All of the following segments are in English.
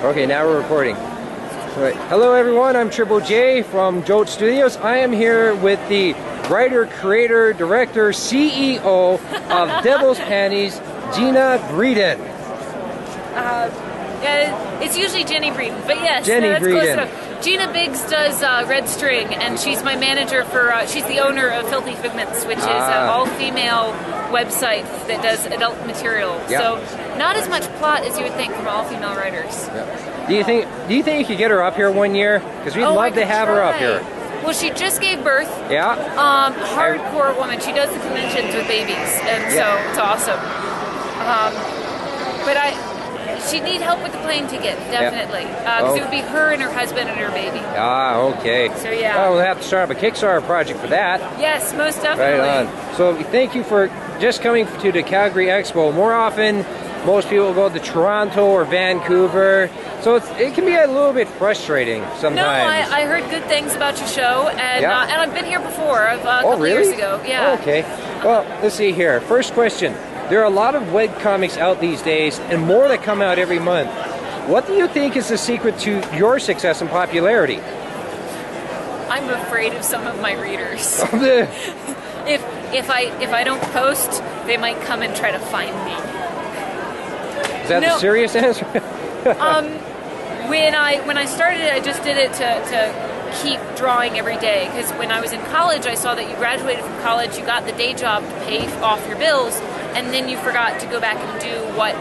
Okay, now we're recording. Right. Hello everyone, I'm Triple J from Jolt Studios. I am here with the writer, creator, director, CEO of Devil's Panties, Breeden. It's usually Jennie Breeden, but yes, Jennie that's Breeden. close enough. Gina Biggs does Red String, and she's my manager for, she's the owner of Filthy Figments, which is an all-female website that does adult material. Yep. So not as much plot as you would think from all-female writers. Yep. Do you think you could get her up here one year? Because we'd love to have her up here. Well, she just gave birth. Yeah. Hardcore woman. She does the conventions with babies, and so it's awesome. She'd need help with the plane ticket, definitely. Because it would be her and her husband and her baby. Ah, okay. So yeah. Well, we'll have to start up a Kickstarter project for that. Yes, most definitely. Right on. So thank you for just coming to the Calgary Expo. More often, most people go to Toronto or Vancouver. So it can be a little bit frustrating sometimes. No, I heard good things about your show, and I've been here before, a couple years ago. Yeah. Okay. Well, let's see here. First question. There are a lot of webcomics out these days, and more that come out every month. What do you think is the secret to your success and popularity? I'm afraid of some of my readers. if I don't post, they might come and try to find me. Is that the serious answer? When I started, I just did it to keep drawing every day, because when I was in college, I saw that you graduated from college, you got the day job to pay off your bills, and then you forgot to go back and do what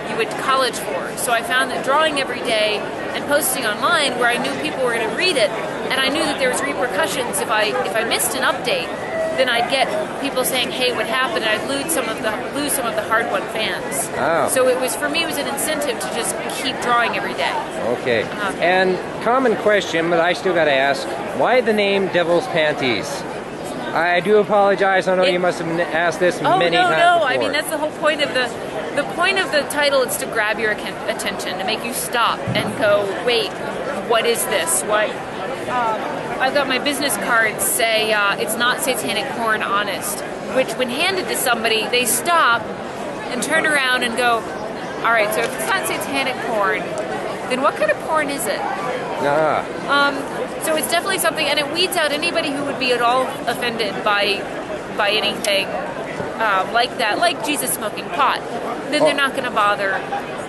you went to college for. So I found that drawing every day and posting online, where I knew people were going to read it, and I knew that there was repercussions if I missed an update, then I'd get people saying, "Hey, what happened?" And I'd lose some of the hard-won fans. Oh. So for me, it was an incentive to just keep drawing every day. Okay. And common question, but I still got to ask: why the name Devil's Panties? I do apologize. I know you must have asked this many times before. I mean, that's the whole point of the point of the title. Is to grab your attention, to make you stop and go, "Wait, what is this? Why?" I've got my business cards say it's not satanic porn, honest. Which, when handed to somebody, they stop and turn around and go, "All right, so if it's not satanic porn, then what kind of porn is it?" So it's definitely something, and it weeds out anybody who would be at all offended by anything like that, like Jesus smoking pot. Then they're not going to bother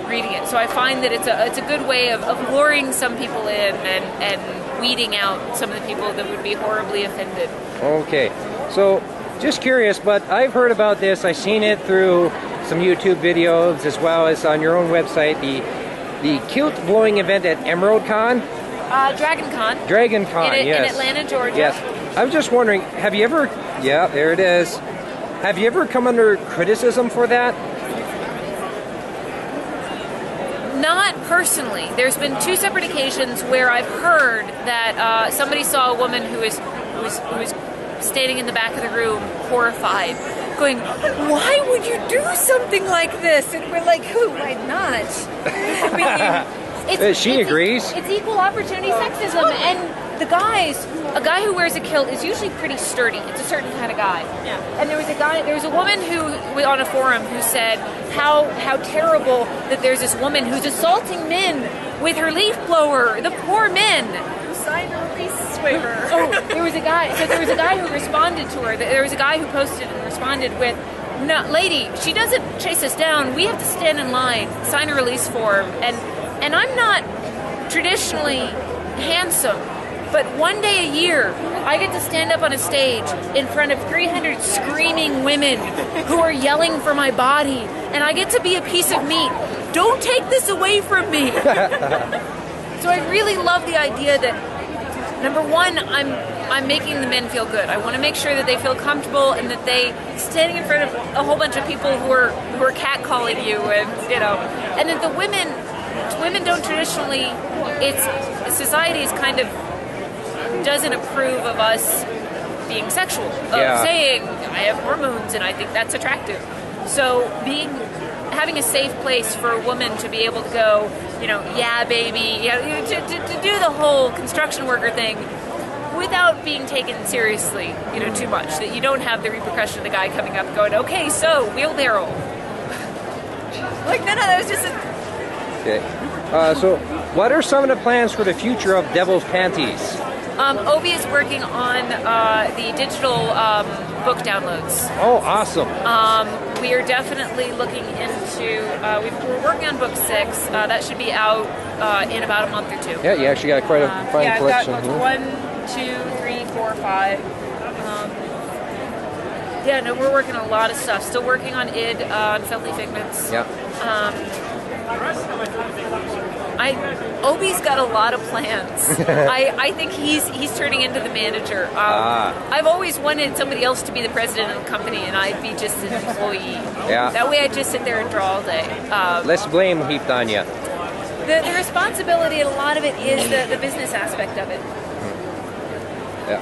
reading it. So I find that it's a good way of luring some people in and weeding out some of the people that would be horribly offended. Okay, so just curious, but I've heard about this. I've seen it through some YouTube videos as well as on your own website. The kilt blowing event at Emerald Con. Dragon Con. Dragon Con, yes. In Atlanta, Georgia. Yes. I was just wondering, have you ever... Yeah, there it is. Have you ever come under criticism for that? Not personally. There's been 2 separate occasions where I've heard that somebody saw a woman who was standing in the back of the room, horrified, going, "Why would you do something like this?" And we're like, "Who? Why not?" I mean, she agrees. It's equal opportunity sexism, and a guy who wears a kilt is usually pretty sturdy. It's a certain kind of guy. Yeah. And there was a woman who was on a forum who said how terrible that there's this woman who's assaulting men with her leaf blower. The poor men. Who signed a release waiver. There was a guy who responded to her. There was a guy who posted and responded with, "No, lady, she doesn't chase us down. We have to stand in line, sign a release form, and I'm not traditionally handsome, but one day a year, I get to stand up on a stage in front of 300 screaming women who are yelling for my body, and I get to be a piece of meat. Don't take this away from me." So I really love the idea that, number one, I'm making the men feel good. I want to make sure that they feel comfortable and that they, standing in front of a whole bunch of people who are catcalling you, and that the women don't traditionally, society is kind of doesn't approve of us being sexual, saying, "I have hormones and I think that's attractive." So having a safe place for a woman to be able to go, "Yeah, baby," to do the whole construction worker thing without being taken seriously, too much. That you don't have the repercussion of the guy coming up going, "Okay, so wheelbarrow." Like, no, that was just Okay. So what are some of the plans for the future of Devil's Panties? Obi is working on the digital book downloads. Oh, awesome. We are definitely looking into, we're working on book 6. That should be out in about a month or 2. Yeah, you actually got quite a fine collection. I've got books 1, 2, 3, 4, 5. Yeah, no, we're working on a lot of stuff. Still working on id, on Filthy Figments. Yeah. Obi's got a lot of plans. I think he's turning into the manager. I've always wanted somebody else to be the president of the company, and I'd be just an employee. Yeah. That way I'd just sit there and draw all day. Less blame heaped on you. The responsibility, and a lot of it is the business aspect of it. Yeah.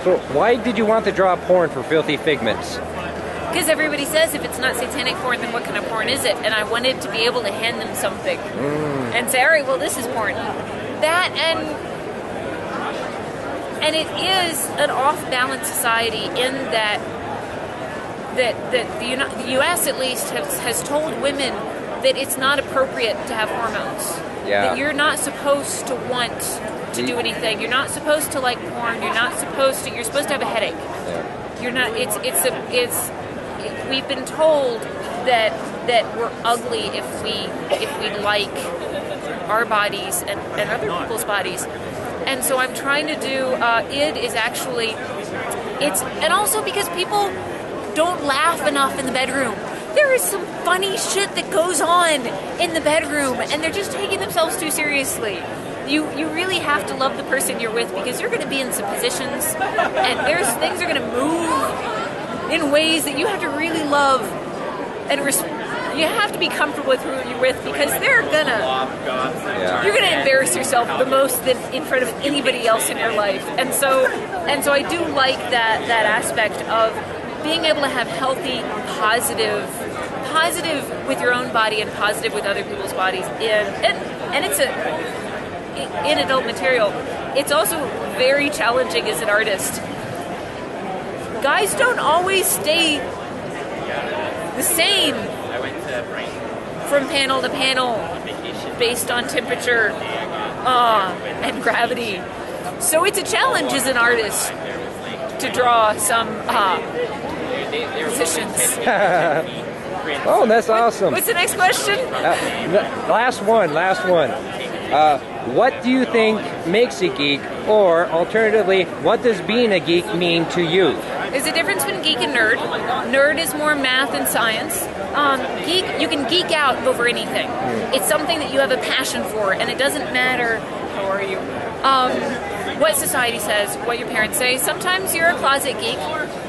So why did you want to draw porn for Filthy Figments? Because everybody says if it's not satanic porn, then what kind of porn is it? And I wanted to be able to hand them something and say, all right, well, this is porn. That and it is an off-balance society in that the U.S. at least has told women that it's not appropriate to have hormones. Yeah. That you're not supposed to want to do anything. You're not supposed to like porn. You're not supposed to. You're supposed to have a headache. Yeah. You're not. We've been told that we're ugly if we like our bodies and other people's bodies, and so I'm trying to do id is actually and also because people don't laugh enough in the bedroom. There is some funny shit that goes on in the bedroom, and they're just taking themselves too seriously. You really have to love the person you're with, because you're going to be in some positions, and there's things are going to move in ways that you have to really love and you have to be comfortable with who you're with, because you're gonna embarrass yourself the most in front of anybody else in your life. And so I do like that aspect of being able to have healthy, positive with your own body and positive with other people's bodies. And it's in adult material. It's also very challenging as an artist. Guys don't always stay the same from panel to panel based on temperature and gravity. So it's a challenge as an artist to draw some positions. Oh, that's awesome. What's the next question? Last one. What do you think makes a geek? Or alternatively, what does being a geek mean to you? There's a difference between geek and nerd. Nerd is more math and science. Geek, you can geek out over anything. It's something that you have a passion for, and it doesn't matter, how are you, what society says, what your parents say. Sometimes you're a closet geek.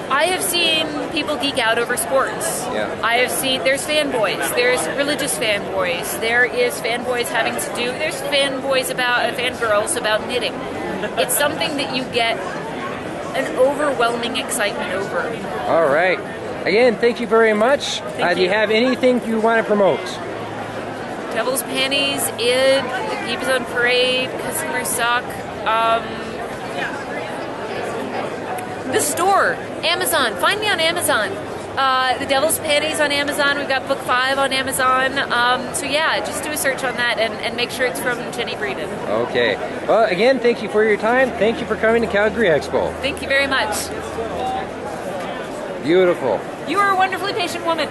I have seen people geek out over sports. Yeah. I have seen, there's fanboys, there's religious fanboys, there is fanboys having to do, there's fanboys fangirls about knitting. It's something that you get an overwhelming excitement over. All right. Again, thank you very much. Do you have anything you want to promote? Devil's Panties, id, Keep Us on Parade, Customers Suck, the store, Amazon. Find me on Amazon. The Devil's Panties on Amazon. We've got book 5 on Amazon. So yeah, just do a search on that and make sure it's from Jennie Breeden. Okay. Well, again, thank you for your time. Thank you for coming to Calgary Expo. Thank you very much. Beautiful. You are a wonderfully patient woman.